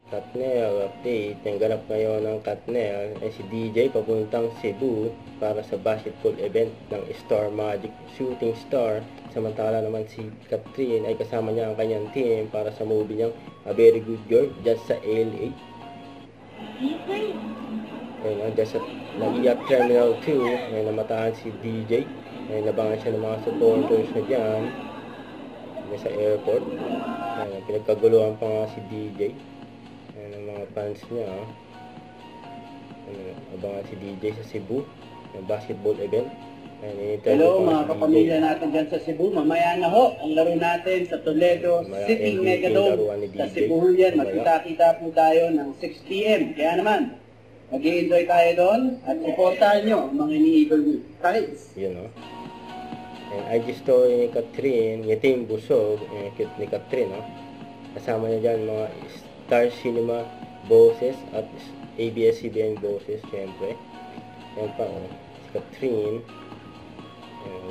Katnel update. Ang ganap ngayon ng Katnel ay si DJ papuntang Cebu para sa basketball event ng Star Magic Shooting Star. Samantala naman si Catherine ay kasama niya ang kanyang team para sa movie niyang A Very Good Girl dyan sa LA. Ayun, dyan sa Naiya Terminal 2 ay namatahan si DJ. Ay nabangan siya ng mga supporters na dyan sa airport. Ayun, pinagkaguluhan pa nga si DJ. Ayan ang mga fans niya. Abangan si DJ sa Cebu ng basketball event. Ayan, hello mga kapamilya natin dyan sa Cebu. Mamaya na ho ang laro natin sa Toledo City Megadome sa Cebu yan. Magkita-kita po tayo ng 6 PM. Kaya naman, mag-i-enjoy tayo doon at supportahan nyo ang mga ini-Eagle Tides. Yun o. And IG story ni Catherine, Yating Busog, cute ni Catherine o. Kasama niya dyan mga Star Cinema bosses at ABS-CBN bosses, syempre. Yan pa o, si Catherine,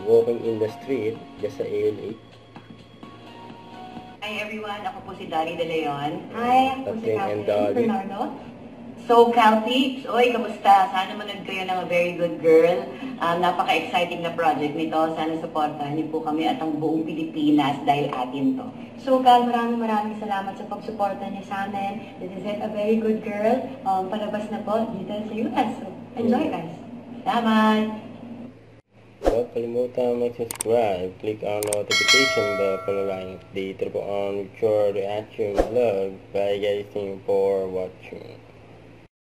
walking in the street, just sa ALA. Hi everyone, ako po si Dari De Leon. Hi, ako po si Catherine and Catherine Dolly. Bernardo. So, Calty, oy, kamusta? Sana manood kayo ng A Very Good Girl. Napaka-exciting na project nito. Sana supportahan niyo po kami at ang buong Pilipinas dahil atin to. So, Cal, maraming salamat sa pagsuporta niyo sa amin. This is it, A Very Good Girl. Palabas na po dito sa US. So, enjoy guys. Salamat! Huwag kalimutan mag-subscribe, click ang notification bell para lang updated po on future reaction vlog. Bye guys, thank you for watching.